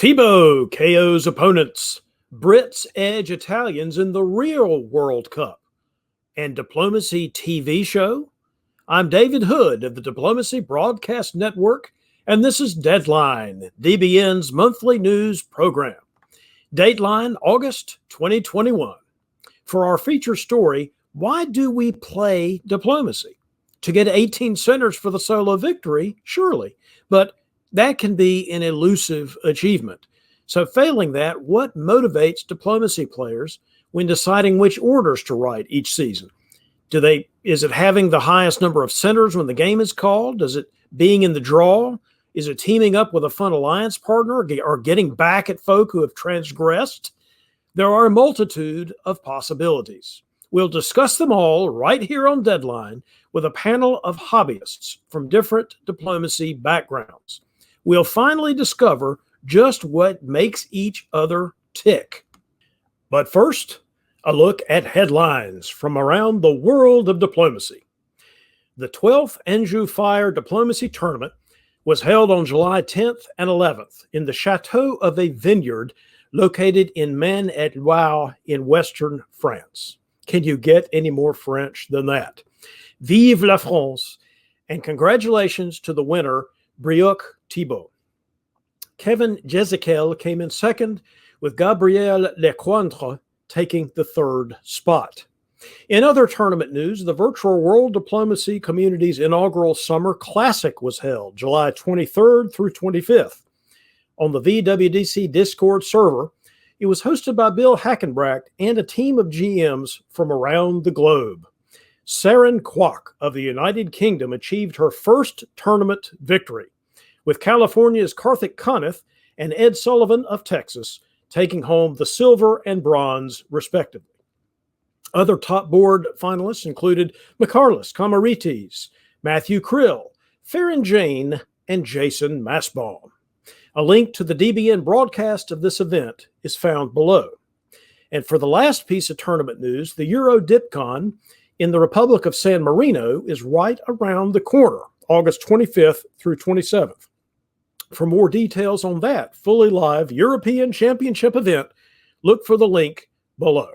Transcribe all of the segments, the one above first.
Tebow KO's opponents. Brits edge Italians in the real World Cup. And Diplomacy TV show. I'm David Hood of the Diplomacy Broadcast Network, and this is Deadline, DBN's monthly news program. Dateline, August 2021. For our feature story, why do we play diplomacy? To get 18 centers for the solo victory? Surely. But that can be an elusive achievement. So failing that, what motivates diplomacy players when deciding which orders to write each season? Is it having the highest number of centers when the game is called? Is it being in the draw? Is it teaming up with a fun alliance partner or getting back at folk who have transgressed? There are a multitude of possibilities. We'll discuss them all right here on Deadline with a panel of hobbyists from different diplomacy backgrounds. We'll finally discover just what makes each other tick. But first, a look at headlines from around the world of diplomacy. The 12th Anjou Fire Diplomacy Tournament was held on July 10th and 11th in the chateau of a vineyard located in Maine-et-Loire in western France. Can you get any more French than that? Vive la France, and congratulations to the winner, Brieuc Thibault. Kevin Jezekiel came in second, with Gabriel Lecointre taking the third spot. In other tournament news, the Virtual World Diplomacy Community's inaugural Summer Classic was held July 23rd through 25th. On the VWDC Discord server, it was hosted by Bill Hackenbracht and a team of GMs from around the globe. Saren Kwok of the United Kingdom achieved her first tournament victory, with California's Karthik Kaneth and Ed Sullivan of Texas taking home the silver and bronze, respectively. Other top board finalists included Mikarlis Kamarites, Matthew Krill, Farron Jane, and Jason Massbaum. A link to the DBN broadcast of this event is found below. And for the last piece of tournament news, the Euro DipCon in the Republic of San Marino is right around the corner, August 25th through 27th. For more details on that fully live European Championship event, look for the link below.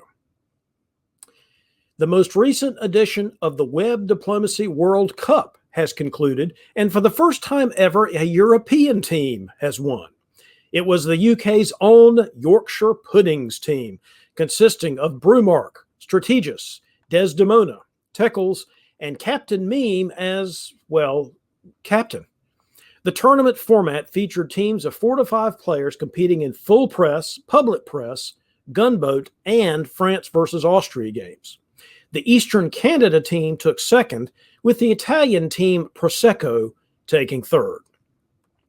The most recent edition of the Web Diplomacy World Cup has concluded, and for the first time ever, a European team has won. It was the UK's own Yorkshire Puddings team, consisting of Brumark, Strategis, Desdemona, Teckles, and Captain Meme as, well, captain. The tournament format featured teams of 4 to 5 players competing in full press, public press, gunboat, and France versus Austria games. The Eastern Canada team took second, with the Italian team Prosecco taking third.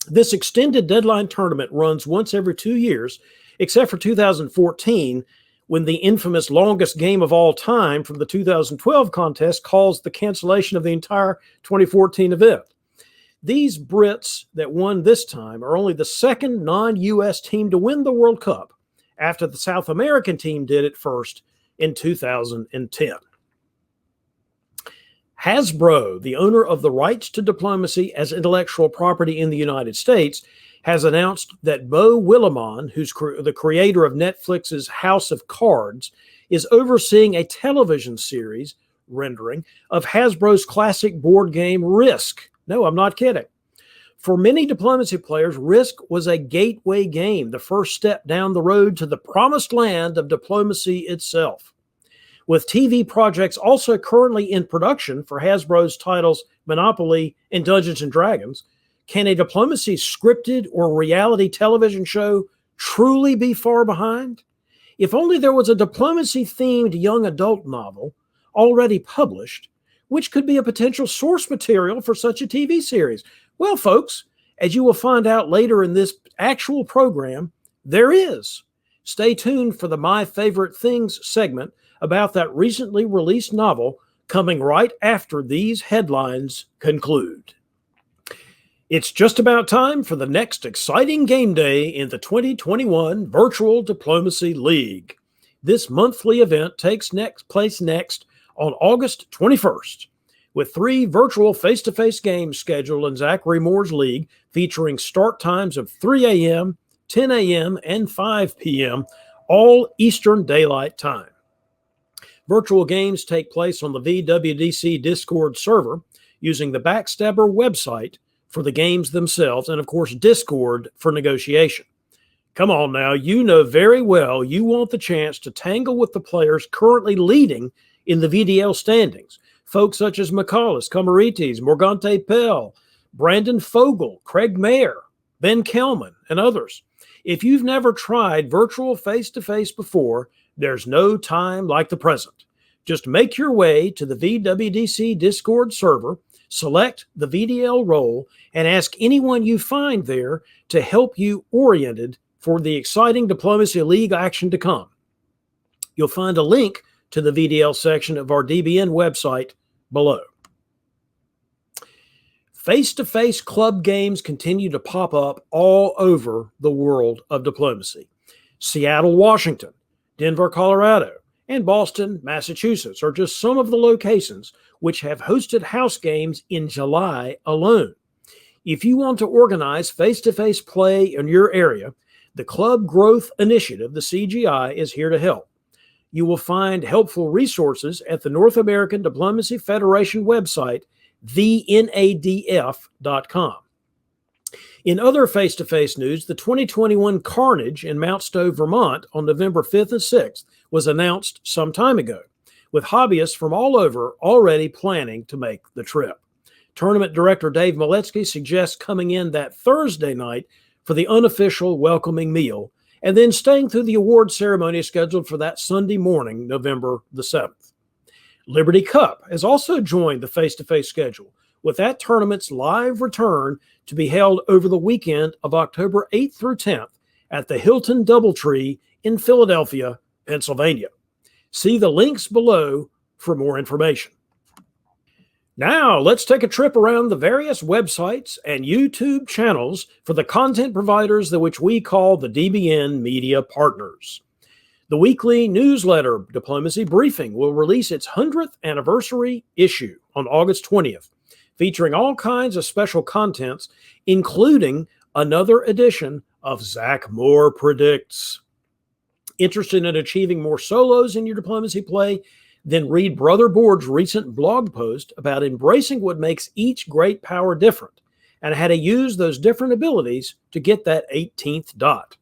This extended deadline tournament runs once every 2 years, except for 2014, when the infamous longest game of all time from the 2012 contest caused the cancellation of the entire 2014 event. These Brits that won this time are only the second non-U.S. team to win the World Cup, after the South American team did it first in 2010. Hasbro, the owner of the rights to diplomacy as intellectual property in the United States, has announced that Beau Willimon, who's the creator of Netflix's House of Cards, is overseeing a television series rendering of Hasbro's classic board game Risk. No, I'm not kidding. For many diplomacy players, Risk was a gateway game, the first step down the road to the promised land of diplomacy itself. With TV projects also currently in production for Hasbro's titles Monopoly and Dungeons & Dragons, can a diplomacy scripted or reality television show truly be far behind? If only there was a diplomacy-themed young adult novel already published, which could be a potential source material for such a TV series. Well, folks, as you will find out later in this actual program, there is. Stay tuned for the My Favorite Things segment about that recently released novel coming right after these headlines conclude. It's just about time for the next exciting game day in the 2021 Virtual Diplomacy League. This monthly event takes place next on August 21st, with 3 virtual face-to-face games scheduled in Zachary Moore's league, featuring start times of 3 a.m., 10 a.m., and 5 p.m., all Eastern Daylight Time. Virtual games take place on the VWDC Discord server using the Backstabber website for the games themselves and, of course, Discord for negotiation. Come on now, you know very well you want the chance to tangle with the players currently leading in the VDL standings. Folks such as McCallus, Camarites, Morgante Pell, Brandon Fogel, Craig Mayer, Ben Kelman, and others. If you've never tried virtual face-to-face before, there's no time like the present. Just make your way to the VWDC Discord server, select the VDL role, and ask anyone you find there to help you oriented for the exciting Diplomacy League action to come. You'll find a link to the VDL section of our DBN website below. Face-to-face club games continue to pop up all over the world of diplomacy. Seattle, Washington, Denver, Colorado, and Boston, Massachusetts are just some of the locations which have hosted house games in July alone. If you want to organize face-to-face play in your area, the Club Growth Initiative, the CGI, is here to help. You will find helpful resources at the North American Diplomacy Federation website, thenadf.com. In other face-to-face news, the 2021 Carnage in Mount Stowe, Vermont on November 5th and 6th was announced some time ago, with hobbyists from all over already planning to make the trip. Tournament director Dave Maletsky suggests coming in that Thursday night for the unofficial welcoming meal, and then staying through the award ceremony scheduled for that Sunday morning, November the 7th. Liberty Cup has also joined the face-to-face schedule, with that tournament's live return to be held over the weekend of October 8th through 10th at the Hilton Doubletree in Philadelphia, Pennsylvania. See the links below for more information. Now, let's take a trip around the various websites and YouTube channels for the content providers that which we call the DBN Media Partners. The weekly newsletter Diplomacy Briefing will release its 100th anniversary issue on August 20th, featuring all kinds of special contents, including another edition of Zach Moore Predicts. Interested in achieving more solos in your diplomacy play? Then read Brother Board's recent blog post about embracing what makes each great power different and how to use those different abilities to get that 18th dot.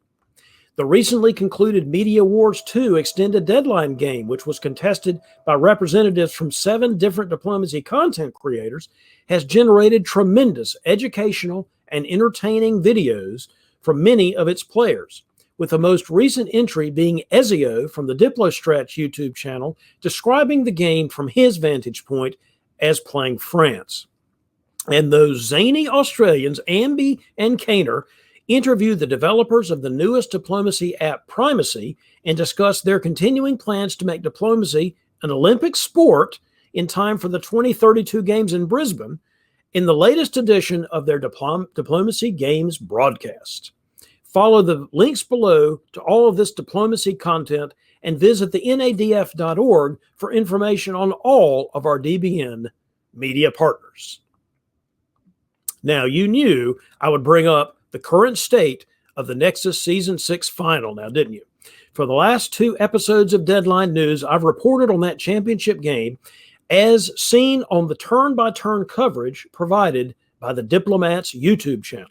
The recently concluded Media Wars 2 extended deadline game, which was contested by representatives from 7 different diplomacy content creators, has generated tremendous educational and entertaining videos from many of its players, with the most recent entry being Ezio from the DiploStretch YouTube channel describing the game from his vantage point as playing France. And those zany Australians, Amby and Kaner, interview the developers of the newest diplomacy app Primacy and discuss their continuing plans to make diplomacy an Olympic sport in time for the 2032 Games in Brisbane in the latest edition of their Diplomacy Games broadcast. Follow the links below to all of this diplomacy content and visit the nadf.org for information on all of our DBN media partners. Now, you knew I would bring up the current state of the Nexus Season 6 final now, didn't you? For the last 2 episodes of Deadline News, I've reported on that championship game as seen on the turn-by-turn coverage provided by the Diplomats YouTube channel.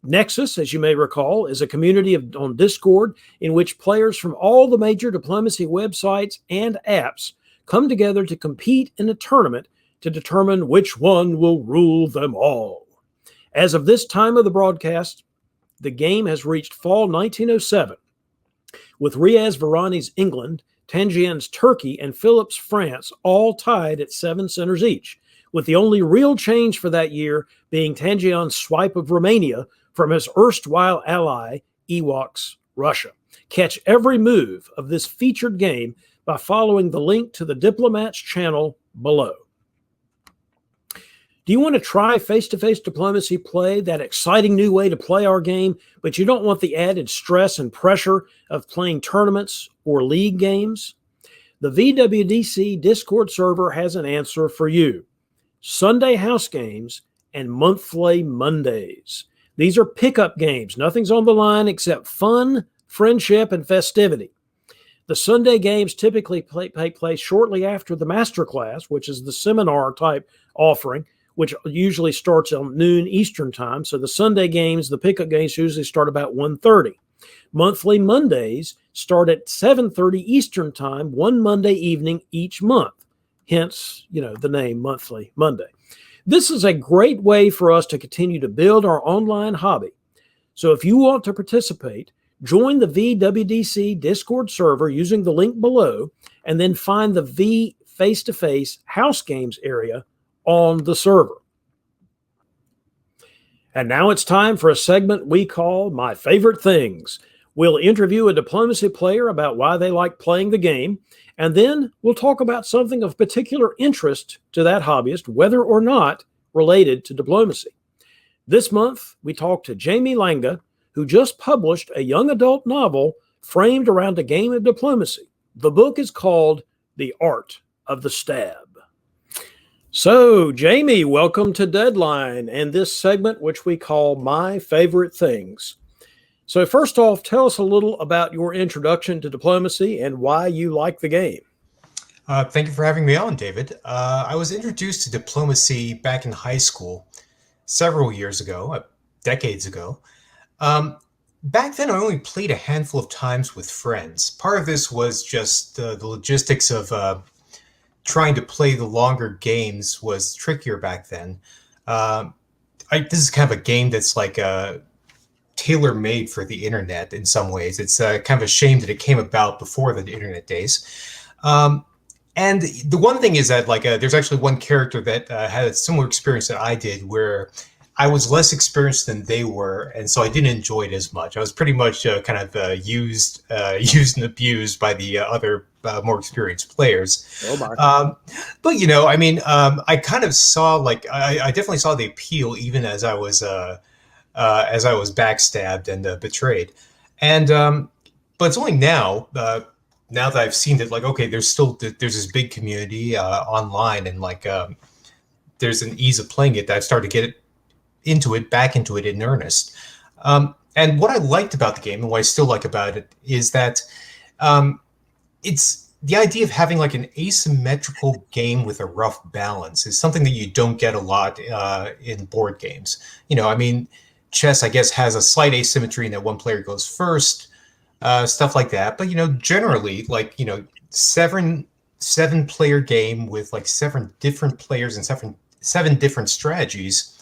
Nexus, as you may recall, is a community on Discord in which players from all the major diplomacy websites and apps come together to compete in a tournament to determine which one will rule them all. As of this time of the broadcast, the game has reached fall 1907, with Riaz Varani's England, Tangian's Turkey, and Philip's France all tied at 7 centers each, with the only real change for that year being Tangian's swipe of Romania from his erstwhile ally, Ewok's Russia. Catch every move of this featured game by following the link to the Diplomats channel below. Do you want to try face-to-face diplomacy play, that exciting new way to play our game, but you don't want the added stress and pressure of playing tournaments or league games? The VWDC Discord server has an answer for you. Sunday house games and monthly Mondays. These are pickup games. Nothing's on the line except fun, friendship, and festivity. The Sunday games typically take place shortly after the master class, which is the seminar type offering, which usually starts on noon Eastern time. So the Sunday games, the pickup games usually start about 1:30. Monthly Mondays start at 7:30 Eastern time, one Monday evening each month. Hence, the name Monthly Monday. This is a great way for us to continue to build our online hobby. So if you want to participate, join the VWDC Discord server using the link below, and then find the V face-to-face house games area on the server. And now it's time for a segment we call My Favorite Things. We'll interview a diplomacy player about why they like playing the game, and then we'll talk about something of particular interest to that hobbyist, whether or not related to diplomacy. This month, we talked to Jamie Langa, who just published a young adult novel framed around a game of diplomacy. The book is called The Art of the Stab. So, Jamie, welcome to Deadline and this segment, which we call My Favorite Things. So first off, tell us a little about your introduction to diplomacy and why you like the game. Thank you for having me on, David. I was introduced to diplomacy back in high school several years ago, decades ago. Back then, I only played a handful of times with friends. Part of this was just the logistics of trying to play the longer games was trickier back then. This is kind of a game that's like tailor-made for the internet in some ways. It's kind of a shame that it came about before the internet days. And the one thing is that there's actually one character that had a similar experience that I did, where I was less experienced than they were, and so I didn't enjoy it as much. I was pretty much used and abused by the other more experienced players. Oh my. But I kind of saw I definitely saw the appeal even as I was backstabbed and betrayed, and but it's only now that I've seen that there's this big community online, and there's an ease of playing it that I've started to get back into it in earnest. And what I liked about the game and what I still like about it is that it's the idea of having an asymmetrical game with a rough balance is something that you don't get a lot in board games. Chess, I guess, has a slight asymmetry in that one player goes first, stuff like that. But generally, seven player game with seven different players and seven different strategies.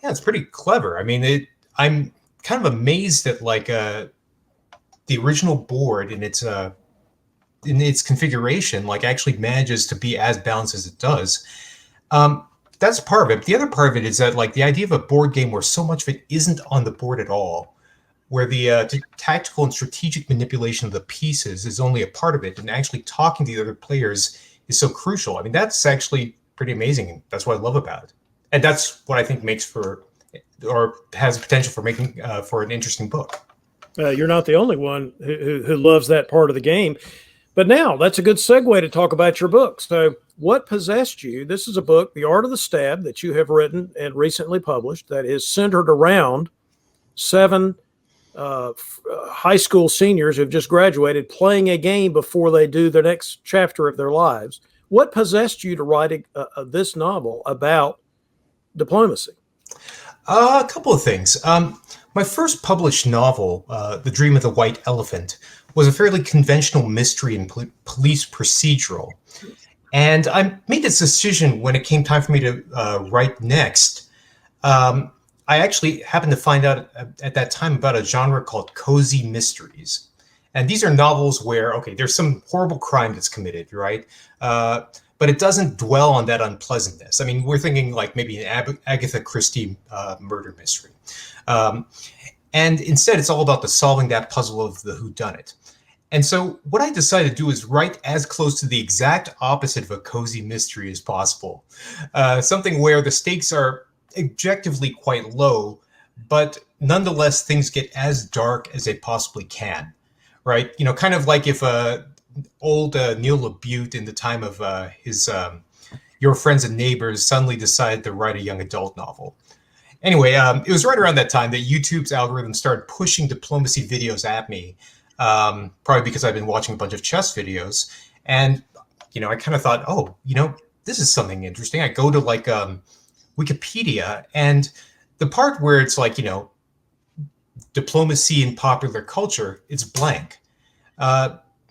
Yeah, it's pretty clever. I'm kind of amazed that the original board in its configuration actually manages to be as balanced as it does. That's part of it. The other part of it is that the idea of a board game where so much of it isn't on the board at all, where the tactical and strategic manipulation of the pieces is only a part of it, and actually talking to the other players is so crucial. That's actually pretty amazing, and that's what I love about it. And that's what I think makes for, or has potential for making for an interesting book. You're not the only one who loves that part of the game. But now that's a good segue to talk about your book. So what possessed you? This is a book, The Art of the Stab, that you have written and recently published, that is centered around seven high school seniors who've just graduated playing a game before they do the next chapter of their lives. What possessed you to write this novel about diplomacy? A couple of things. My first published novel, The Dream of the White Elephant, was a fairly conventional mystery and police procedural. And I made this decision when it came time for me to write next. I actually happened to find out at that time about a genre called cozy mysteries. And these are novels where, there's some horrible crime that's committed, right? But it doesn't dwell on that unpleasantness. We're thinking maybe an Agatha Christie murder mystery. And instead, it's all about the solving that puzzle of the whodunit. And so what I decided to do is write as close to the exact opposite of a cozy mystery as possible. Something where the stakes are objectively quite low, but nonetheless, things get as dark as they possibly can, right? Kind of like if old Neil LaBute in the time of his Your Friends and Neighbors suddenly decided to write a young adult novel. Anyway, it was right around that time that YouTube's algorithm started pushing diplomacy videos at me, probably because I've been watching a bunch of chess videos. And, I kind of thought, oh, this is something interesting. I go to like Wikipedia, and the part where it's like, diplomacy in popular culture, it's blank.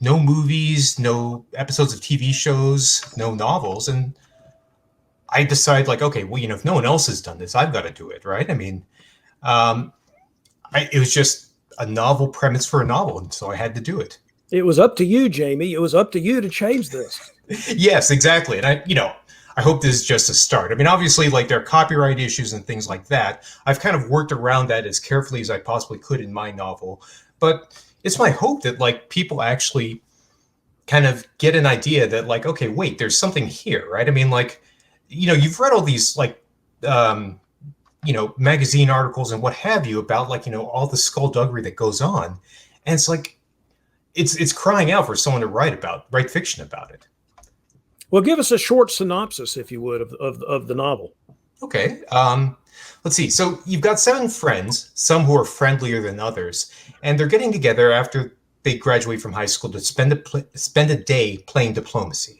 No movies, no episodes of TV shows, no novels. And I decide like, okay, well, if no one else has done this, I've got to do it, right? I mean, it was just a novel premise for a novel, and so I had to do it. It was up to you, Jamie. It was up to you to change this. Yes, exactly. And I hope this is just a start. I mean, obviously, like there are copyright issues and things like that. I've kind of worked around that as carefully as I possibly could in my novel, but it's my hope that like people actually kind of get an idea that like, okay, wait, there's something here, right? I mean, like, you've read all these like, magazine articles and what have you about like, all the skullduggery that goes on. And it's like, it's crying out for someone to write fiction about it. Well, give us a short synopsis, if you would, of the novel. Okay. Let's see. So you've got 7 friends, some who are friendlier than others, and they're getting together after they graduate from high school to spend a day playing diplomacy.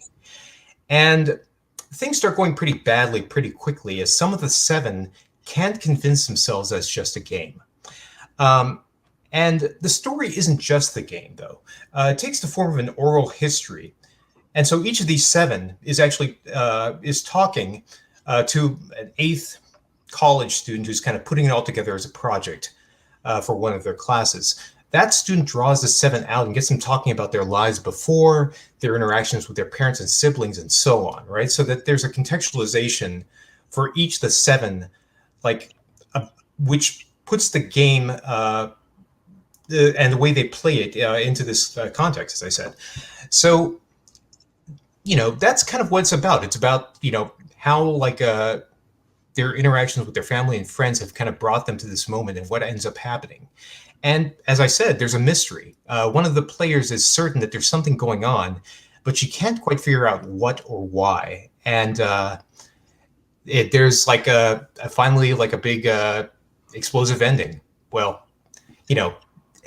And things start going pretty badly pretty quickly, as some of the 7 can't convince themselves that it's just a game. And the story isn't just the game, though. It takes the form of an oral history. And so each of these 7 is actually is talking to an 8th college student who's kind of putting it all together as a project for one of their classes. That student draws the 7 out and gets them talking about their lives before, their interactions with their parents and siblings, and so on, right? So that there's a contextualization for each of the 7, like, which puts the game and the way they play it into this context, as I said. So, that's kind of what it's about. It's about, how like their interactions with their family and friends have kind of brought them to this moment and what ends up happening. And as I said, there's a mystery. One of the players is certain that there's something going on, but she can't quite figure out what or why. And there's like finally like a big explosive ending. Well,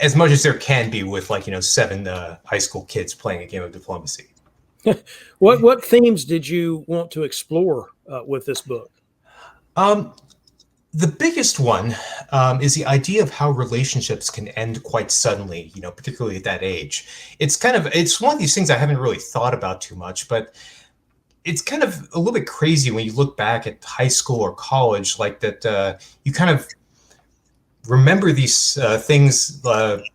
as much as there can be with like 7 high school kids playing a game of diplomacy. What themes did you want to explore with this book? The biggest one is the idea of how relationships can end quite suddenly, particularly at that age. It's one of these things I haven't really thought about too much, but it's kind of a little bit crazy when you look back at high school or college, like that you kind of remember these things,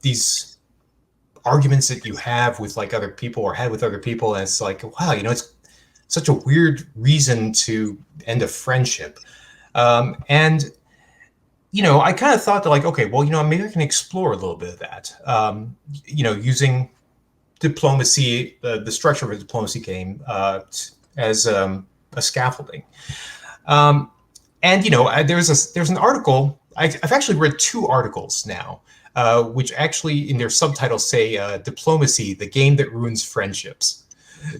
these arguments that you have with like other people or had with other people. And it's like, wow, it's such a weird reason to end a friendship. And, I kind of thought that like, okay, well, maybe I can explore a little bit of that, using diplomacy, the structure of a diplomacy game as a scaffolding. And, there's an article, I've actually read 2 articles now, which actually in their subtitles say diplomacy, the game that ruins friendships.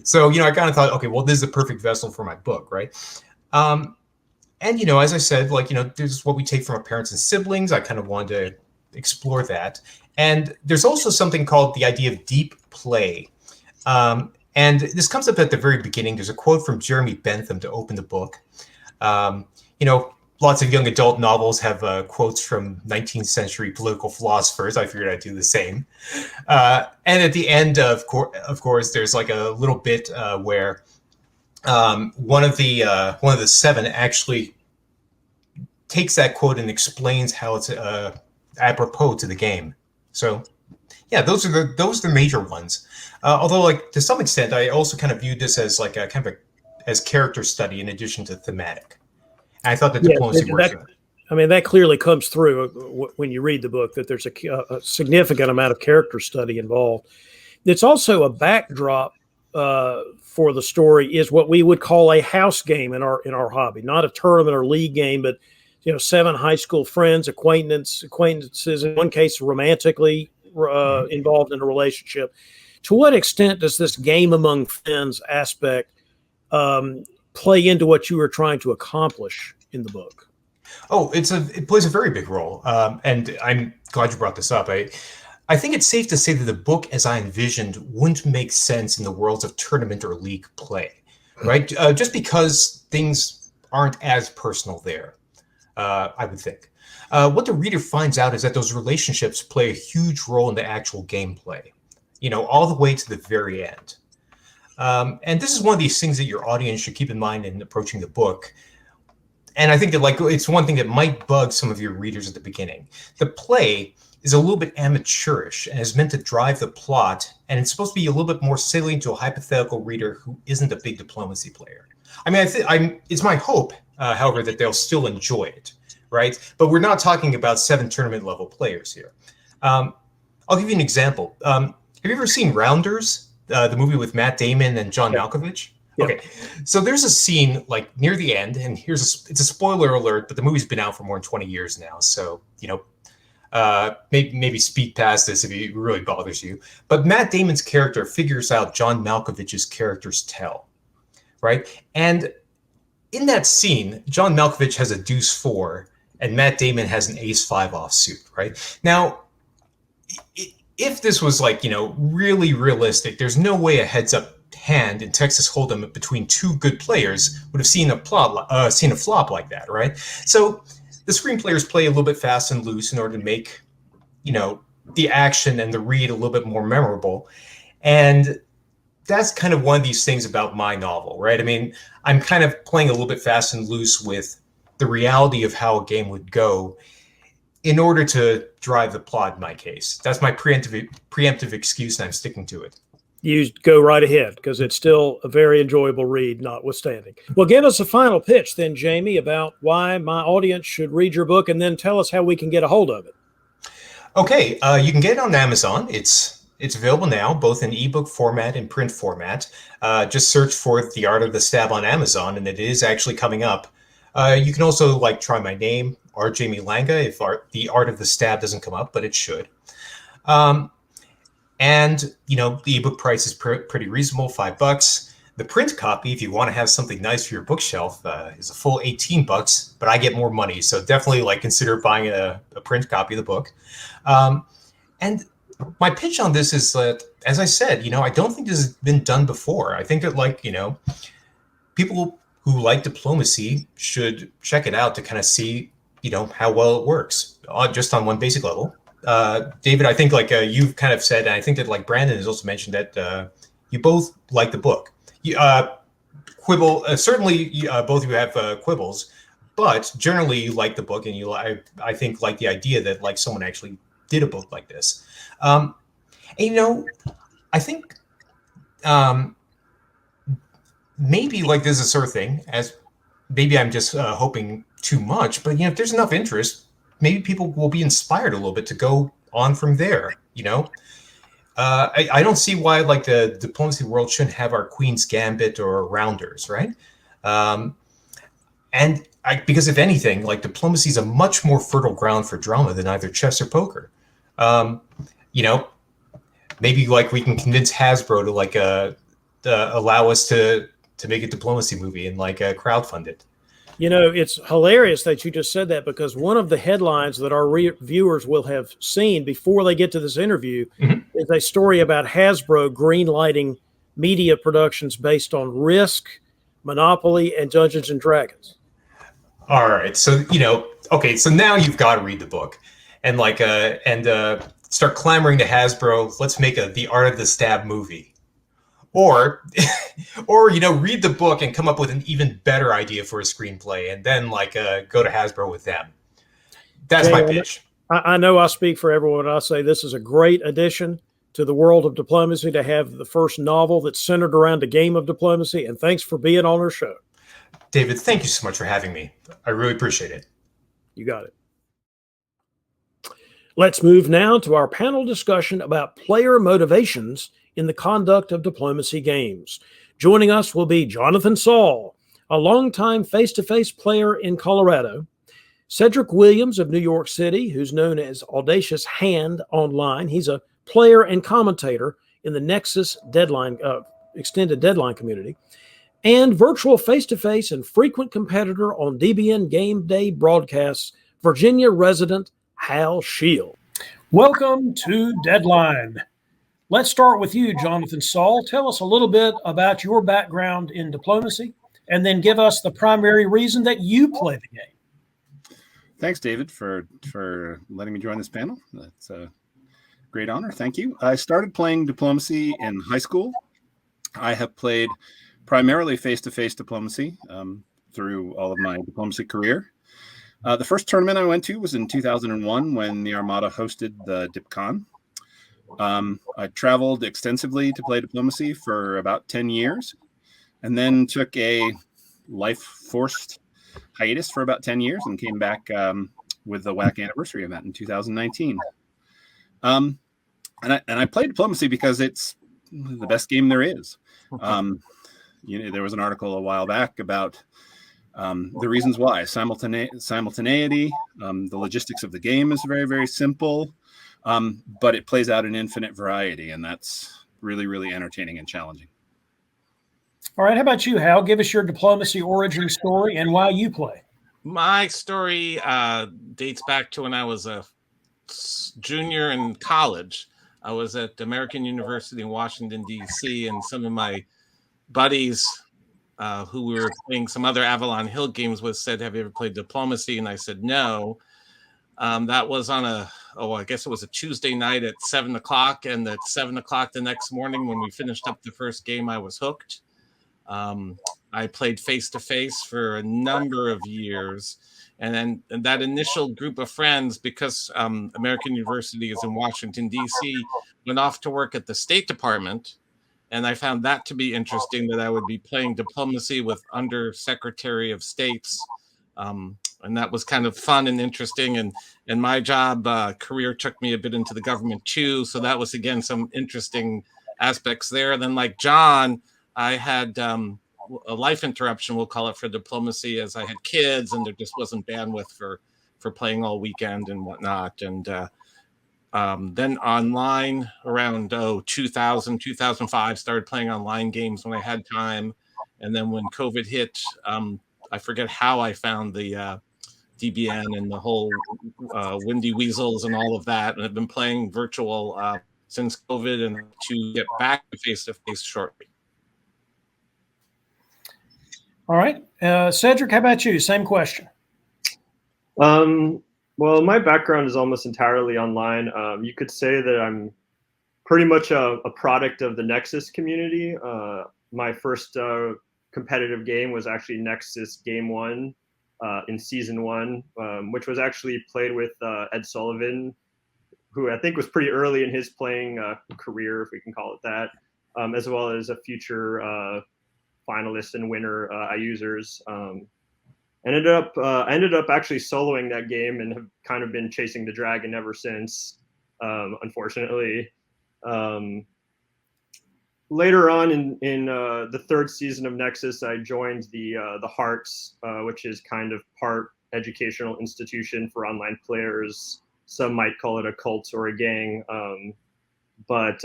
So, I kind of thought, okay, well, this is the perfect vessel for my book, right? And, as I said, like, this is what we take from our parents and siblings. I kind of wanted to explore that. And there's also something called the idea of deep play. And this comes up at the very beginning. There's a quote from Jeremy Bentham to open the book. Lots of young adult novels have quotes from 19th century political philosophers. I figured I'd do the same. And at the end, of course, there's like a little bit where one of the 7 actually takes that quote and explains how it's apropos to the game. So, yeah, those are the major ones. Although, like to some extent, I also kind of viewed this as like a kind of as character study in addition to thematic. And I thought that diplomacy worked. I mean, that clearly comes through when you read the book, that there's a significant amount of character study involved. It's also a backdrop for the story is what we would call a house game in our hobby, not a tournament or league game, but 7 high school friends, acquaintances, in one case romantically involved in a relationship. To what extent does this game among friends aspect play into what you were trying to accomplish in the book? Oh, it plays a very big role, and I'm glad you brought this up. I think it's safe to say that the book, as I envisioned, wouldn't make sense in the worlds of tournament or league play, right? Just because things aren't as personal there, I would think. What the reader finds out is that those relationships play a huge role in the actual gameplay, all the way to the very end. And this is one of these things that your audience should keep in mind in approaching the book. And I think that it's one thing that might bug some of your readers at the beginning. The play is a little bit amateurish and is meant to drive the plot, and it's supposed to be a little bit more salient to a hypothetical reader who isn't a big diplomacy player. I mean, it's my hope, however, that they'll still enjoy it, right? But we're not talking about 7 tournament level players here. I'll give you an example. Have you ever seen Rounders, the movie with Matt Damon and John Malkovich? Yeah. Okay, so there's a scene near the end, and it's a spoiler alert, but the movie's been out for more than 20 years now, so maybe speak past this if it really bothers you. But Matt Damon's character figures out John Malkovich's character's tell, right? And in that scene, John Malkovich has a deuce 4, and Matt Damon has an ace 5 offsuit, right? Now, if this was really realistic, there's no way a heads-up hand in Texas Hold'em between 2 good players would have seen a flop like that, right? So the screen players play a little bit fast and loose in order to make, the action and the read a little bit more memorable. And that's kind of one of these things about my novel, right? I mean, I'm kind of playing a little bit fast and loose with the reality of how a game would go in order to drive the plot in my case. That's my preemptive excuse, and I'm sticking to it. You go right ahead, because it's still a very enjoyable read, notwithstanding. Well, give us a final pitch then, Jamie, about why my audience should read your book, and then tell us how we can get a hold of it. Okay, you can get it on Amazon. It's available now, both in ebook format and print format. Just search for The Art of the Stab on Amazon, and it is actually coming up. You can also try my name, or Jamie Langa, if The Art of the Stab doesn't come up, but it should. And, the ebook price is pretty reasonable, $5. The print copy, if you want to have something nice for your bookshelf, is a full $18, but I get more money. So definitely consider buying a print copy of the book. And my pitch on this is that, as I said, I don't think this has been done before. I think that people who like diplomacy should check it out to kind of see, how well it works, just on one basic level. David, I think you've kind of said, and I think that Brandon has also mentioned that you both like the book. Quibble, certainly both of you have quibbles, but generally you like the book, and I think the idea that someone actually did a book like this. And I think maybe this is a sort of thing, as maybe I'm just hoping too much, but if there's enough interest, maybe people will be inspired a little bit to go on from there. I don't see why the diplomacy world shouldn't have our Queen's Gambit or Rounders, right? Because if anything, diplomacy is a much more fertile ground for drama than either chess or poker. Maybe we can convince Hasbro to allow us to make a diplomacy movie and crowdfund it. It's hilarious that you just said that, because one of the headlines that our viewers will have seen before they get to this interview is a story about Hasbro greenlighting media productions based on Risk, Monopoly, and Dungeons and Dragons. All right. So, okay. So now you've got to read the book and start clamoring to Hasbro. Let's make The Art of the Stab movie. Or read the book and come up with an even better idea for a screenplay, and then go to Hasbro with them. That's my pitch. I know I speak for everyone when I say this is a great addition to the world of diplomacy to have the first novel that's centered around a game of diplomacy. And thanks for being on our show. David, thank you so much for having me. I really appreciate it. You got it. Let's move now to our panel discussion about player motivations in the conduct of diplomacy games. Joining us will be Jonathan Saul, a longtime face-to-face player in Colorado, Cedric Williams of New York City, who's known as Audacious Hand online. He's a player and commentator in the Nexus extended deadline community, and virtual face-to-face and frequent competitor on DBN Game Day broadcasts, Virginia resident Hal Shield. Welcome to Deadline. Let's start with you, Jonathan Saul. Tell us a little bit about your background in diplomacy, and then give us the primary reason that you play the game. Thanks, David, for letting me join this panel. That's a great honor. Thank you. I started playing diplomacy in high school. I have played primarily face-to-face diplomacy through all of my diplomacy career. The first tournament I went to was in 2001 when the Armada hosted the DipCon. I traveled extensively to play diplomacy for about 10 years and then took a life-forced hiatus for about 10 years and came back with the WAC anniversary event in 2019. And I play diplomacy because it's the best game there is. There was an article a while back about the reasons why. Simultaneity, the logistics of the game is very, very simple, but it plays out in infinite variety, and that's really, really entertaining and challenging. All right, how about you, Hal? Give us your diplomacy origin story and why you play. My story dates back to when I was a junior in college. I was at American University in Washington, D.C., and some of my buddies who we were playing some other Avalon Hill games with said, "Have you ever played diplomacy?" And I said, no. That was on I guess it was a Tuesday night at 7 o'clock. And at 7 o'clock the next morning when we finished up the first game, I was hooked. I played face-to-face for a number of years. And then that initial group of friends, because American University is in Washington, D.C., went off to work at the State Department. And I found that to be interesting, that I would be playing diplomacy with Undersecretary of States. And that was kind of fun and interesting. And my job career took me a bit into the government too. So that was, again, some interesting aspects there. Then like John, I had a life interruption, we'll call it, for diplomacy, as I had kids and there just wasn't bandwidth for playing all weekend and whatnot. And then online around 2000, 2005, started playing online games when I had time. And then when COVID hit, I forget how I found the DBN and the whole Windy Weasels and all of that. And I've been playing virtual since COVID and to get back to face-to-face shortly. All right. Cedric, how about you? Same question. Well, my background is almost entirely online. You could say that I'm pretty much a product of the Nexus community. My first competitive game was actually Nexus Game 1 in Season 1, which was actually played with Ed Sullivan, who I think was pretty early in his playing career, if we can call it that, as well as a future finalist and winner, iUsers. I ended up actually soloing that game and have kind of been chasing the dragon ever since, unfortunately. Later on in the third season of Nexus, I joined the Hearts, which is kind of part educational institution for online players. Some might call it a cult or a gang. But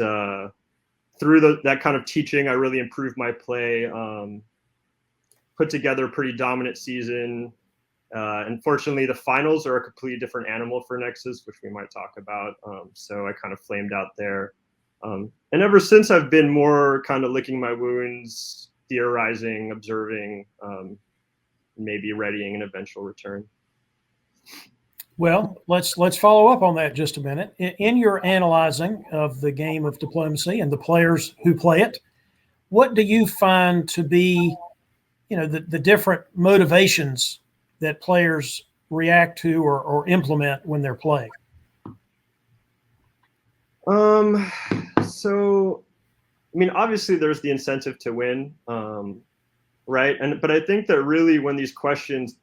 through that kind of teaching, I really improved my play. Put together a pretty dominant season. Unfortunately, the finals are a completely different animal for Nexus, which we might talk about. So I kind of flamed out there. And ever since, I've been more kind of licking my wounds, theorizing, observing, maybe readying an eventual return. Well, let's follow up on that just a minute. In your analyzing of the game of diplomacy and the players who play it, what do you find to be the different motivations that players react to or implement when they're playing? So, I mean, obviously there's the incentive to win, right? But I think that really when these questions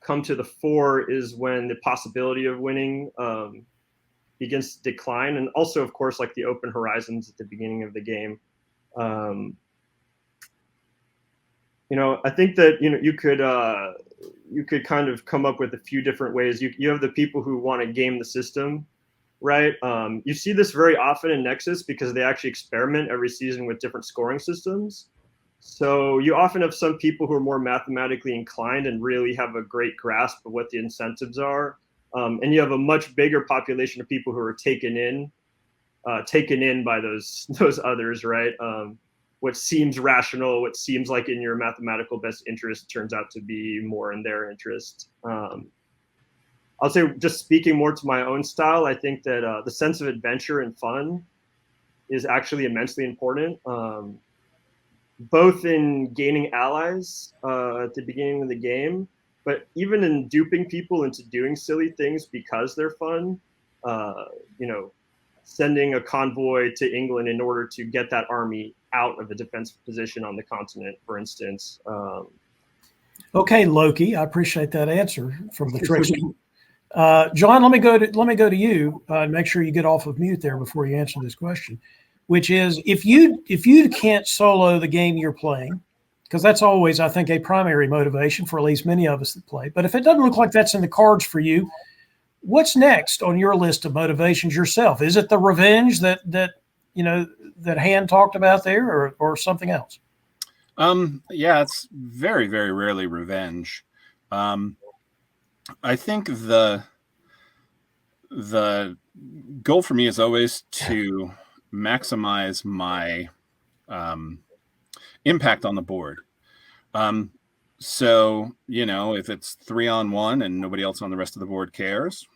come to the fore is when the possibility of winning begins to decline. And also, of course, like the open horizons at the beginning of the game. I think that you could kind of come up with a few different ways. You have the people who want to game the system, right? You see this very often in Nexus because they actually experiment every season with different scoring systems. So you often have some people who are more mathematically inclined and really have a great grasp of what the incentives are. And you have a much bigger population of people who are taken in by those others, right? What seems rational, what seems like in your mathematical best interest, turns out to be more in their interest. I'll say, just speaking more to my own style, I think that the sense of adventure and fun is actually immensely important, both in gaining allies at the beginning of the game, but even in duping people into doing silly things because they're fun. You know, sending a convoy to England in order to get that army out of a defensive position on the continent, for instance. Okay, Loki, I appreciate that answer from the trickster. John, let me go to you. Make sure you get off of mute there before you answer this question, which is if you can't solo the game you're playing, because that's always, I think, a primary motivation for at least many of us that play. But if it doesn't look like that's in the cards for you, what's next on your list of motivations yourself? Is it the revenge that Han talked about there, or something else? Yeah, it's very, very rarely revenge. I think the goal for me is always to maximize my impact on the board. So, if it's 3-on-1 and nobody else on the rest of the board cares,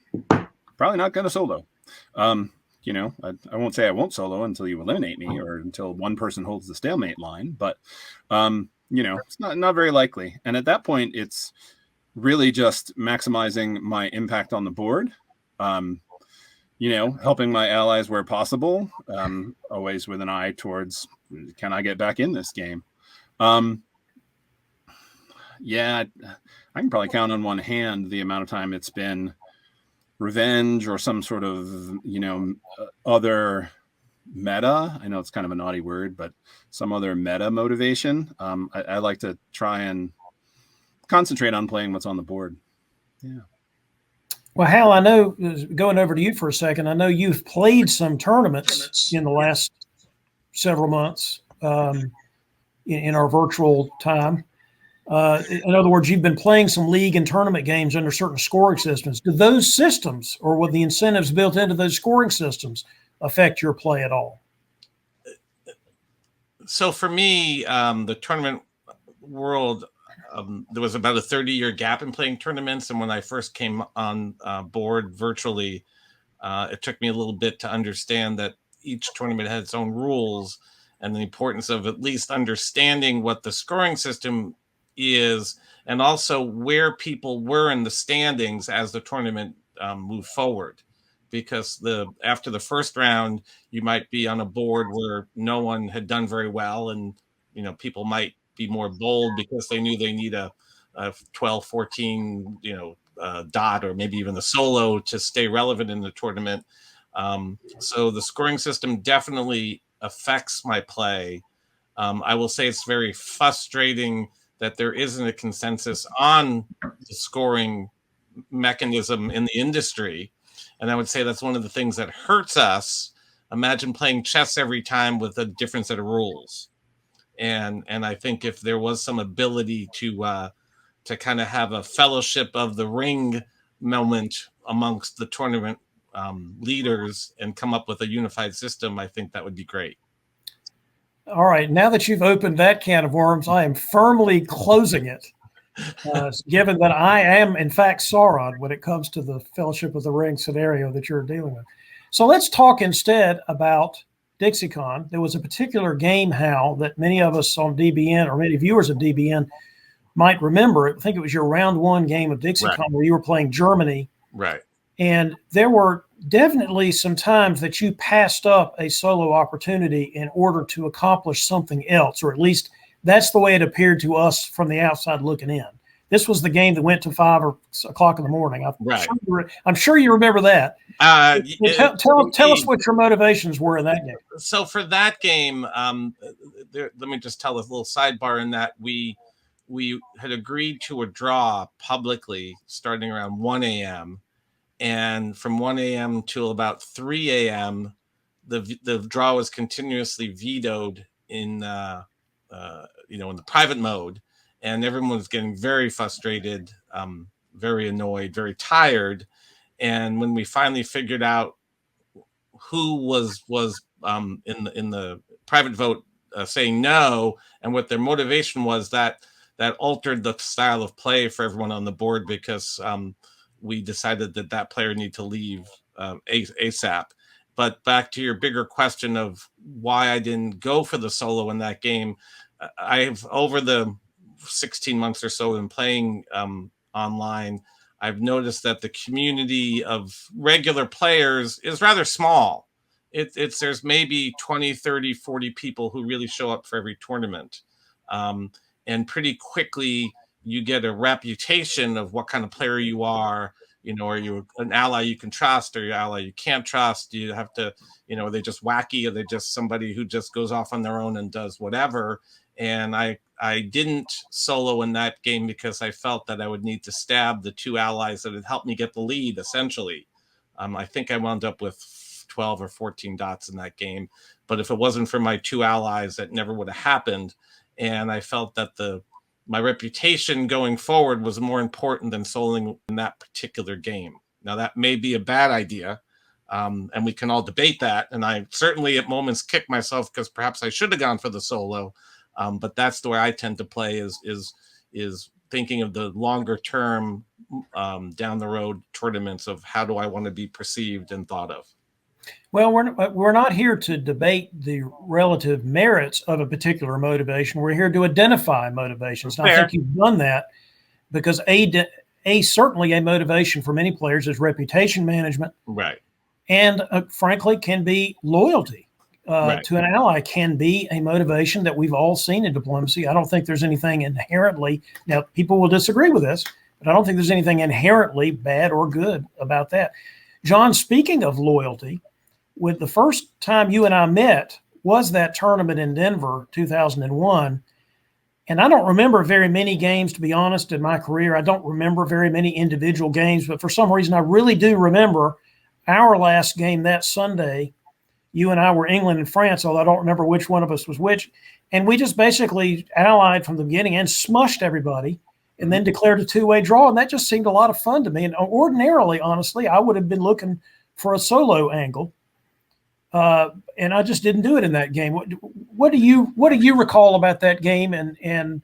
probably not going to solo. I won't say I won't solo until you eliminate me or until one person holds the stalemate line, but it's not very likely. And at that point, it's really just maximizing my impact on the board, helping my allies where possible, always with an eye towards, can I get back in this game? Yeah, I can probably count on one hand the amount of time it's been revenge or some sort of, other meta. I know it's kind of a naughty word, but some other meta motivation. I like to try and concentrate on playing what's on the board. Yeah. Well, Hal, I know, going over to you for a second, I know you've played some tournaments in the last several months in our virtual time. In other words, you've been playing some league and tournament games under certain scoring systems. Do those systems, or with the incentives built into those scoring systems, affect your play at all? So for me, the tournament world, there was about a 30-year gap in playing tournaments. And when I first came on board virtually, it took me a little bit to understand that each tournament had its own rules and the importance of at least understanding what the scoring system is, and also where people were in the standings as the tournament moved forward. Because after the first round, you might be on a board where no one had done very well, and people might be more bold because they knew they need a 12, 14, dot, or maybe even a solo to stay relevant in the tournament. So the scoring system definitely affects my play. I will say it's very frustrating that there isn't a consensus on the scoring mechanism in the industry. And I would say that's one of the things that hurts us. Imagine playing chess every time with a different set of rules. And I think if there was some ability to kind of have a fellowship of the ring moment amongst the tournament leaders and come up with a unified system, I think that would be great. All right. Now that you've opened that can of worms, I am firmly closing it, given that I am, in fact, Sauron when it comes to the Fellowship of the Ring scenario that you're dealing with. So let's talk instead about DixieCon. There was a particular game, Hal, that many of us on DBN, or many viewers of DBN, might remember. I think it was your round one game of DixieCon, right, where you were playing Germany. Right. And there were definitely some times that you passed up a solo opportunity in order to accomplish something else, or at least that's the way it appeared to us from the outside looking in. This was the game that went to 5 o'clock in the morning. Right. I'm sure you remember that. Tell us what your motivations were in that game. So for that game, let me just tell a little sidebar in that we had agreed to a draw publicly starting around 1 a.m. And from 1 a.m. till about 3 a.m., the draw was continuously vetoed in in the private mode, and everyone was getting very frustrated, very annoyed, very tired. And when we finally figured out who was in the private vote saying no, and what their motivation was, that altered the style of play for everyone on the board, because we decided that player needed to leave ASAP. But back to your bigger question of why I didn't go for the solo in that game, I've, over the 16 months or so in playing online, I've noticed that the community of regular players is rather small. There's maybe 20, 30, 40 people who really show up for every tournament. And pretty quickly you get a reputation of what kind of player you are. Are you an ally you can trust, or your ally you can't trust? Do you have to, are they just wacky? Are they just somebody who just goes off on their own and does whatever? And I didn't solo in that game because I felt that I would need to stab the two allies that had helped me get the lead, essentially. I think I wound up with 12 or 14 dots in that game. But if it wasn't for my two allies, that never would have happened. And I felt that my reputation going forward was more important than soloing in that particular game. Now, that may be a bad idea, and we can all debate that. And I certainly at moments kick myself because perhaps I should have gone for the solo. But that's the way I tend to play, is thinking of the longer term, down the road tournaments of how do I want to be perceived and thought of. Well, we're not here to debate the relative merits of a particular motivation. We're here to identify motivations. And I think you've done that, because certainly a motivation for many players is reputation management, right? And frankly, can be loyalty right. to an ally. Can be a motivation that we've all seen in diplomacy. I don't think there's anything inherently, now people will disagree with this, but I don't think there's anything inherently bad or good about that. John, speaking of loyalty, with the first time you and I met was that tournament in Denver, 2001. And I don't remember very many games, to be honest, in my career. I don't remember very many individual games, but for some reason, I really do remember our last game that Sunday. You and I were England and France, although I don't remember which one of us was which. And we just basically allied from the beginning and smushed everybody, and then declared a two-way draw. And that just seemed a lot of fun to me. And ordinarily, honestly, I would have been looking for a solo angle. And I just didn't do it in that game. What do you recall about that game? And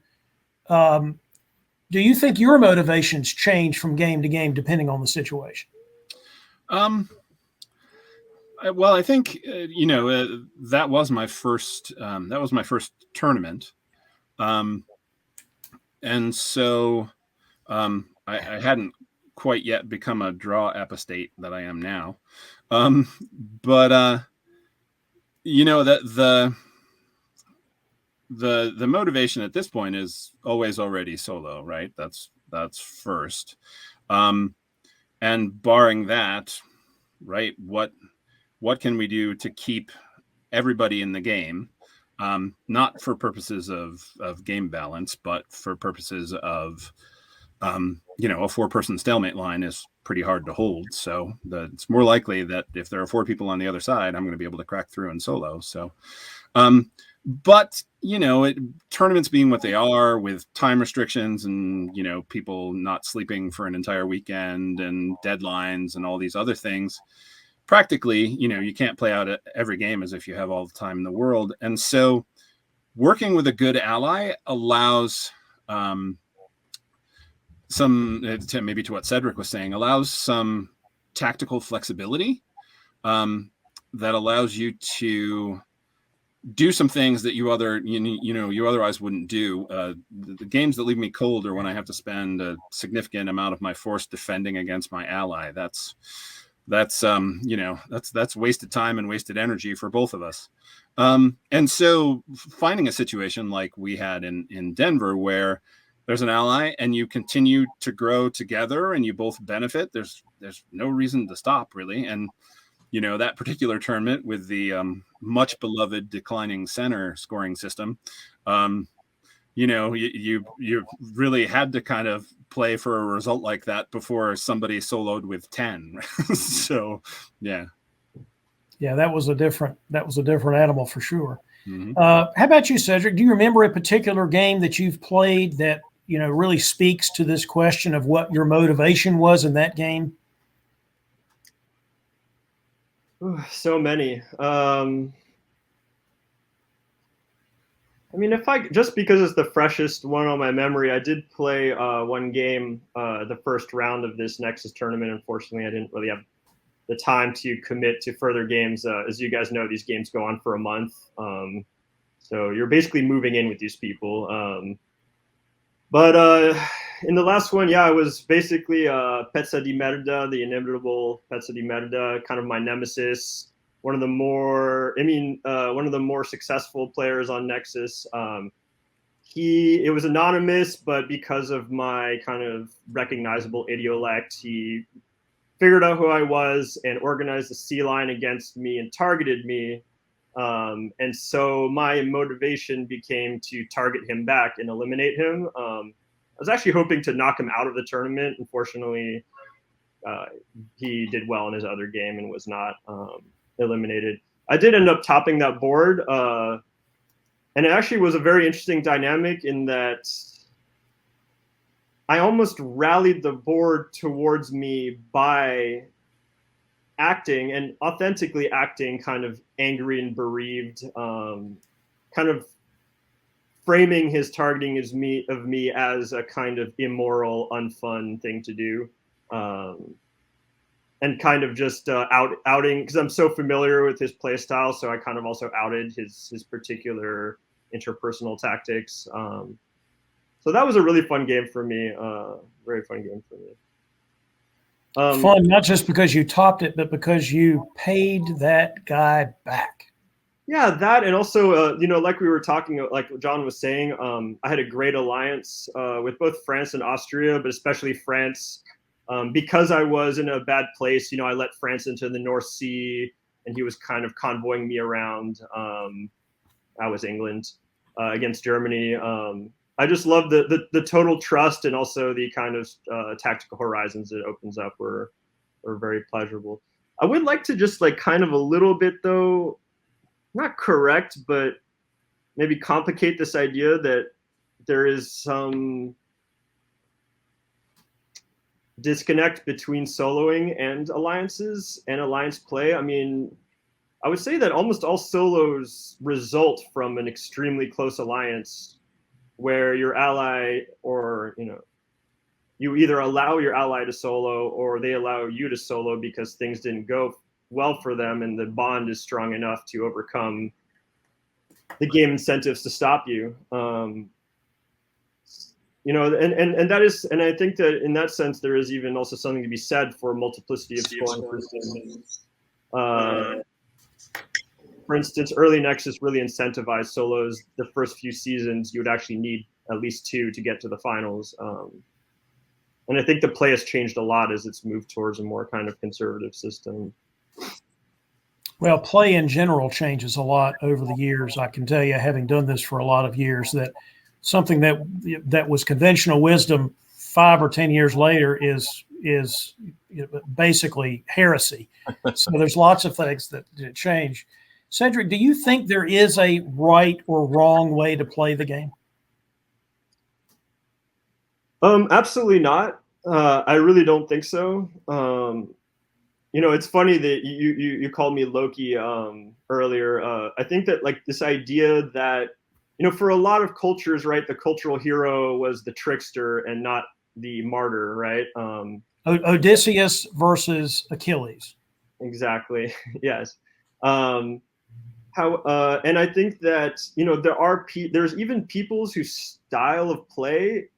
do you think your motivations change from game to game depending on the situation? Well, I think that was my first tournament, and so I hadn't quite yet become a draw apostate that I am now, but that the motivation at this point is always already solo, right? That's first, and barring that, right? What can we do to keep everybody in the game? Not for purposes of game balance, but for purposes of a 4-person stalemate line is pretty hard to hold. So it's more likely that if there are 4 people on the other side, I'm going to be able to crack through in solo. So, but tournaments being what they are, with time restrictions and, people not sleeping for an entire weekend and deadlines and all these other things, practically, you can't play out every game as if you have all the time in the world. And so working with a good ally allows, maybe to what Cedric was saying, allows some tactical flexibility that allows you to do some things that you otherwise wouldn't do. The games that leave me cold are when I have to spend a significant amount of my force defending against my ally. That's wasted time and wasted energy for both of us. And so finding a situation like we had in Denver, where there's an ally and you continue to grow together and you both benefit, there's no reason to stop, really. And that particular tournament with the much beloved declining center scoring system, you really had to kind of play for a result like that before somebody soloed with 10. So, yeah. Yeah, that was a different animal for sure. Mhm. How about you, Cedric? Do you remember a particular game that you've played that really speaks to this question of what your motivation was in that game? So many. I mean, just because it's the freshest one on my memory, I did play one game, the first round of this Nexus tournament. Unfortunately, I didn't really have the time to commit to further games. As you guys know, these games go on for a month. So you're basically moving in with these people. But in the last one, yeah, I was basically Pezza di Merda, the inevitable Pezza di Merda, kind of my nemesis. One of the more successful players on Nexus. It was anonymous, but because of my kind of recognizable idiolect, he figured out who I was and organized a sea line against me and targeted me. And so my motivation became to target him back and eliminate him. I was actually hoping to knock him out of the tournament. Unfortunately, he did well in his other game and was not eliminated. I did end up topping that board. And it actually was a very interesting dynamic in that I almost rallied the board towards me by acting and authentically acting kind of angry and bereaved, kind of framing his targeting of me as a kind of immoral, unfun thing to do. And kind of just outing, because I'm so familiar with his play style, so I kind of also outed his particular interpersonal tactics. So that was a really fun game for me, very fun game for me. Fun, not just because you topped it, but because you paid that guy back. Yeah, that, and also, like we were talking, like John was saying, I had a great alliance with both France and Austria, but especially France. Because I was in a bad place, I let France into the North Sea, and he was kind of convoying me around. I was England against Germany. I just love the total trust, and also the kind of tactical horizons it opens up were very pleasurable. I would like to just kind of a little bit, though, not correct, but maybe complicate this idea that there is some disconnect between soloing and alliances and alliance play. I mean, I would say that almost all solos result from an extremely close alliance where your ally, or you either allow your ally to solo or they allow you to solo because things didn't go well for them, and the bond is strong enough to overcome the game incentives to stop you. And that is, and I think that in that sense there is even also something to be said for multiplicity of scoring systems. For instance, early Nexus really incentivized solos. The first few seasons, you would actually need at least 2 to get to the finals. And I think the play has changed a lot as it's moved towards a more kind of conservative system. Well, play in general changes a lot over the years. I can tell you, having done this for a lot of years, that something that was conventional wisdom 5 or 10 years later is basically heresy. So there's lots of things that change. Cedric, do you think there is a right or wrong way to play the game? Absolutely not. I really don't think so. It's funny that you called me Loki earlier. I think that this idea that for a lot of cultures, right, the cultural hero was the trickster and not the martyr, right? Odysseus versus Achilles. Exactly. Yes. And I think that there's even peoples whose style of play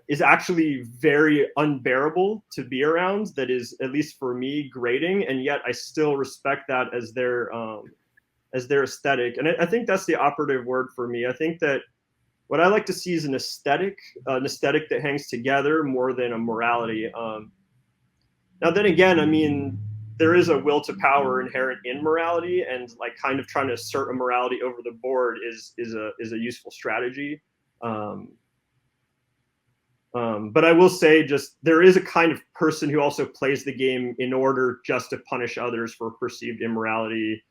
is actually very unbearable to be around. That is, at least for me, grating, and yet I still respect that as their aesthetic. And I think that's the operative word for me. I think that what I like to see is an aesthetic that hangs together more than a morality. Now, then again, I mean, there is a will to power inherent in morality, and kind of trying to assert a morality over the board is a useful strategy. But I will say, just there is a kind of person who also plays the game in order just to punish others for perceived immorality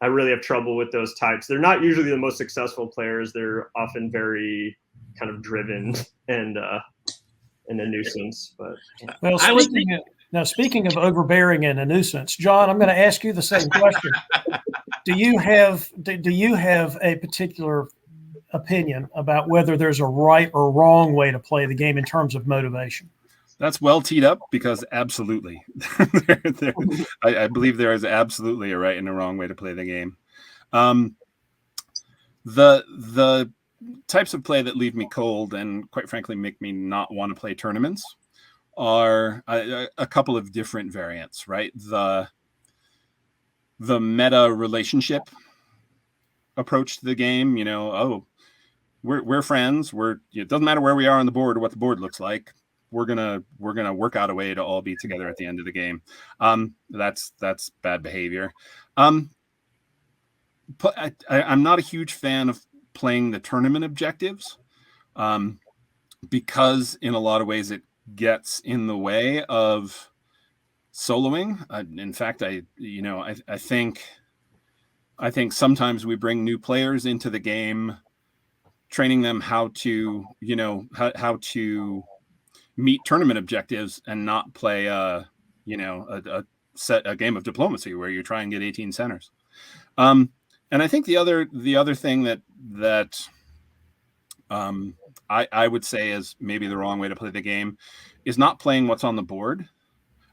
I really have trouble with those types. They're not usually the most successful players. They're often very kind of driven and a nuisance. But well, speaking of overbearing and a nuisance, John, I'm going to ask you the same question. Do you have a particular opinion about whether there's a right or wrong way to play the game in terms of motivation? That's well teed up, because absolutely. I believe there is absolutely a right and a wrong way to play the game. The types of play that leave me cold and quite frankly make me not want to play tournaments are a couple of different variants, right? The meta relationship approach to the game, we're friends. It doesn't matter where we are on the board or what the board looks like. We're gonna work out a way to all be together at the end of the game. That's bad behavior. I'm not a huge fan of playing the tournament objectives, because in a lot of ways it gets in the way of soloing. In fact, I think sometimes we bring new players into the game, training them how to meet tournament objectives and not play a game of diplomacy where you try and get 18 centers. And I think the other thing that I would say is maybe the wrong way to play the game is not playing what's on the board.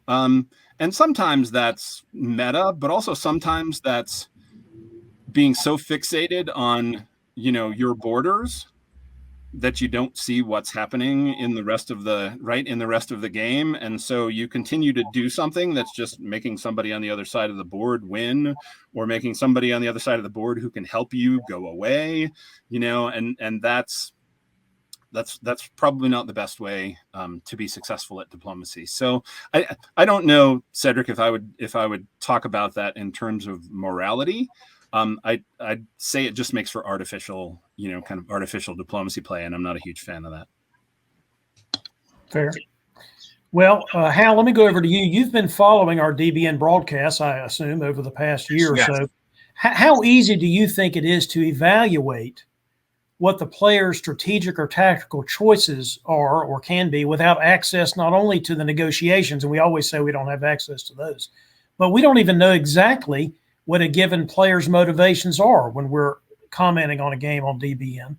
And sometimes that's meta, but also sometimes that's being so fixated on, your borders that you don't see what's happening in the rest of the game. And so you continue to do something that's just making somebody on the other side of the board win, or making somebody on the other side of the board who can help you go away, and that's probably not the best way to be successful at diplomacy. So I don't know, Cedric, if I would talk about that in terms of morality. I'd say it just makes for artificial, kind of artificial diplomacy play, and I'm not a huge fan of that. Fair. Well, Hal, let me go over to you. You've been following our DBN broadcasts, I assume, over the past year or so. How easy do you think it is to evaluate what the player's strategic or tactical choices are or can be without access not only to the negotiations, and we always say we don't have access to those, but we don't even know exactly what a given player's motivations are when we're commenting on a game on DBN.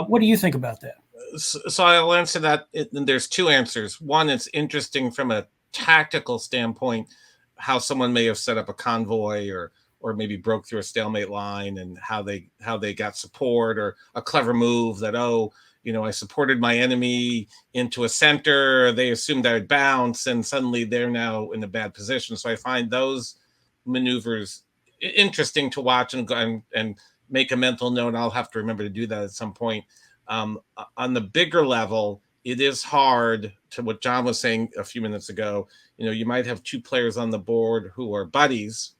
What do you think about that? So I'll answer that. There's two answers. One, it's interesting from a tactical standpoint, how someone may have set up a convoy or maybe broke through a stalemate line, and how they got support, or a clever move that, I supported my enemy into a center. They assumed I would bounce, and suddenly they're now in a bad position. So I find those maneuvers interesting to watch and make a mental note. I'll have to remember to do that at some point. On the bigger level, it is hard to, what John was saying a few minutes ago, you might have two players on the board who are buddies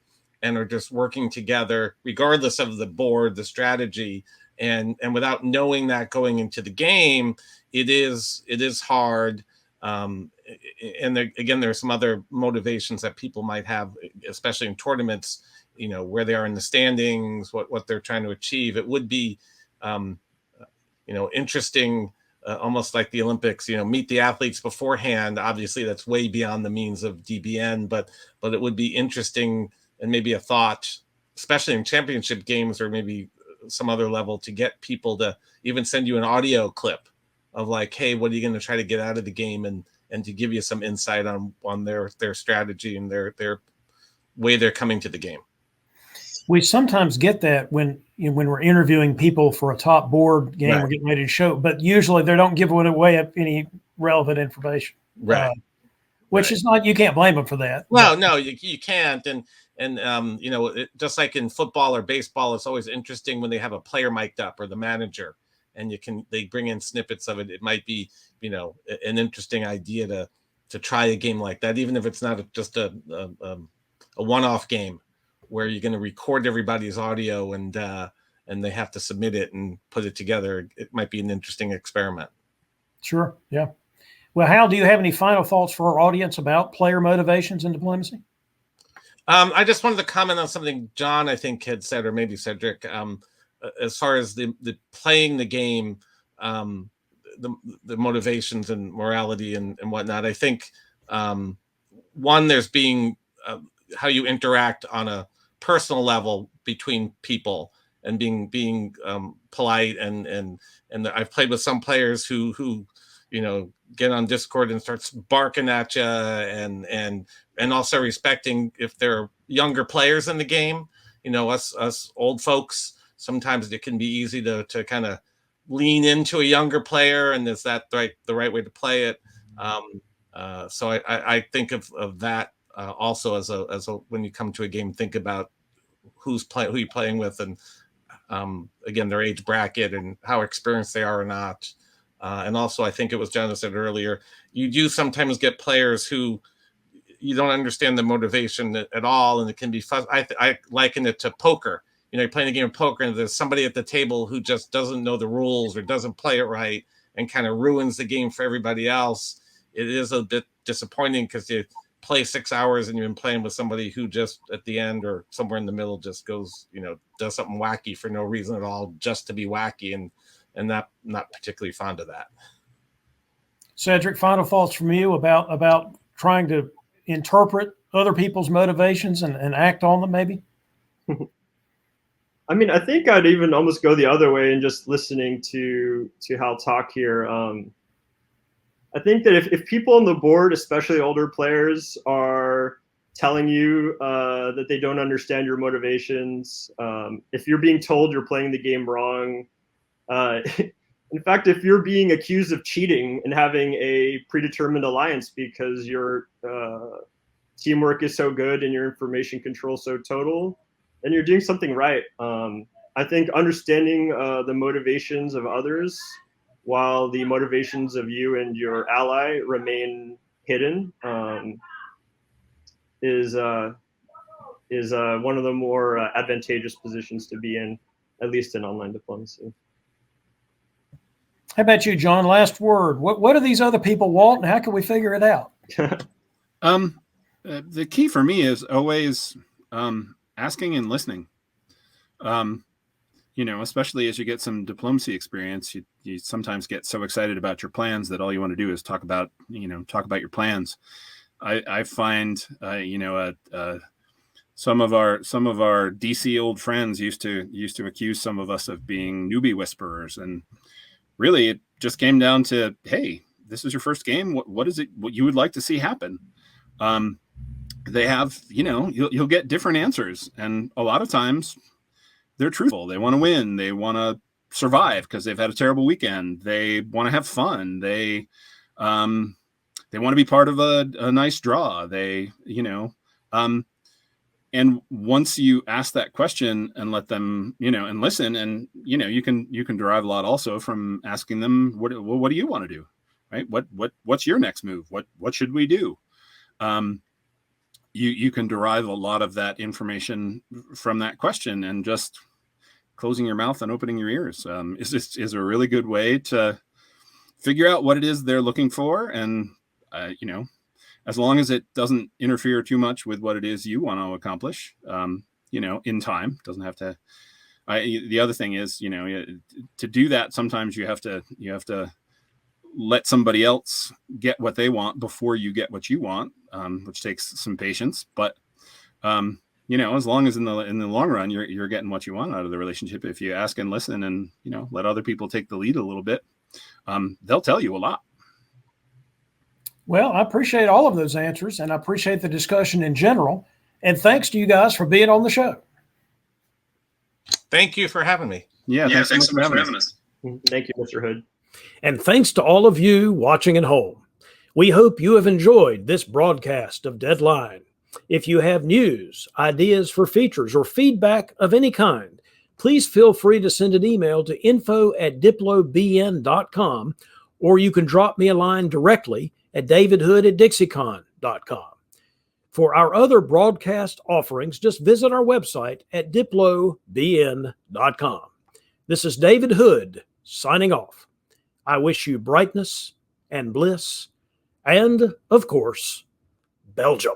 and are just working together regardless of the board, the strategy, and without knowing that going into the game, it is hard. And again, there are some other motivations that people might have, especially in tournaments, where they are in the standings, what they're trying to achieve. It would be, interesting, almost like the Olympics, meet the athletes beforehand. Obviously, that's way beyond the means of DBN, but it would be interesting, and maybe a thought, especially in championship games or maybe some other level, to get people to even send you an audio clip of like, hey, what are you going to try to get out of the game, and to give you some insight on their strategy and their way they're coming to the game. We sometimes get that when we're interviewing people for a top board game, right. We're getting ready to show, but usually they don't give away any relevant information, right? Which is not, you can't blame them for that. No, you can't, and just like in football or baseball, it's always interesting when they have a player mic'd up, or the manager, and they bring in snippets of it. It might be, an interesting idea to try a game like that, even if it's not just a one-off game where you're going to record everybody's audio and they have to submit it and put it together. It might be an interesting experiment. Sure. Yeah. Well, Hal, do you have any final thoughts for our audience about player motivations in diplomacy? I just wanted to comment on something John, I think, had said, or maybe Cedric, as far as the playing the game, the motivations and morality and whatnot. I think one, there's being how you interact on a personal level between people and being polite and I've played with some players who get on Discord and starts barking at you and also respecting if there are younger players in the game. Us old folks, sometimes it can be easy to kind of lean into a younger player, and is that the right way to play it? So I think of that also as a when you come to a game, think about who you're playing with, and again, their age bracket and how experienced they are or not. And also, I think it was John that said earlier, you do sometimes get players who you don't understand the motivation at all, and it can be fun. I liken it to poker. You're playing a game of poker, and there's somebody at the table who just doesn't know the rules or doesn't play it right and kind of ruins the game for everybody else. It is a bit disappointing because you play 6 hours and you've been playing with somebody who just at the end or somewhere in the middle just goes, does something wacky for no reason at all, just to be wacky, and not particularly fond of that. Cedric, final thoughts from you about trying to interpret other people's motivations and act on them, maybe? I mean, I think I'd even almost go the other way and just listening to Hal talk here. I think that if people on the board, especially older players, are telling you that they don't understand your motivations, if you're being told you're playing the game wrong, in fact, if you're being accused of cheating and having a predetermined alliance because your teamwork is so good and your information control so total, then you're doing something right. I think understanding the motivations of others while the motivations of you and your ally remain hidden is one of the more advantageous positions to be in, at least in online diplomacy. How about you, John? Last word. What do these other people want, and how can we figure it out? The key for me is always asking and listening. Especially as you get some diplomacy experience, you sometimes get so excited about your plans that all you want to do is talk about your plans. I find, some of our DC old friends used to accuse some of us of being newbie whisperers, and really it just came down to, hey, this is your first game. What is it? What you would like to see happen? They have, you'll get different answers, and a lot of times they're truthful. They want to win. They want to survive because they've had a terrible weekend. They want to have fun. They want to be part of a nice draw. And once you ask that question and let them, and listen, and you can derive a lot also from asking them, what do you want to do, right? What's your next move? What should we do? You can derive a lot of that information from that question, and just closing your mouth and opening your ears is a really good way to figure out what it is they're looking for. And, as long as it doesn't interfere too much with what it is you want to accomplish, in time, doesn't have to. The other thing is, to do that, sometimes you have to let somebody else get what they want before you get what you want, which takes some patience. But as long as in the long run you're getting what you want out of the relationship, if you ask and listen and let other people take the lead a little bit, they'll tell you a lot. Well, I appreciate all of those answers, and I appreciate the discussion in general. And thanks to you guys for being on the show. Thank you for having me. Yeah, thanks so much for having us. Thank you, Mr. Hood. And thanks to all of you watching at home. We hope you have enjoyed this broadcast of Deadline. If you have news, ideas for features, or feedback of any kind, please feel free to send an email to info@diplobn.com, or you can drop me a line directly at davidhood@dixiecon.com. For our other broadcast offerings, just visit our website at diplobn.com. This is David Hood signing off. I wish you brightness and bliss and, of course, Belgium.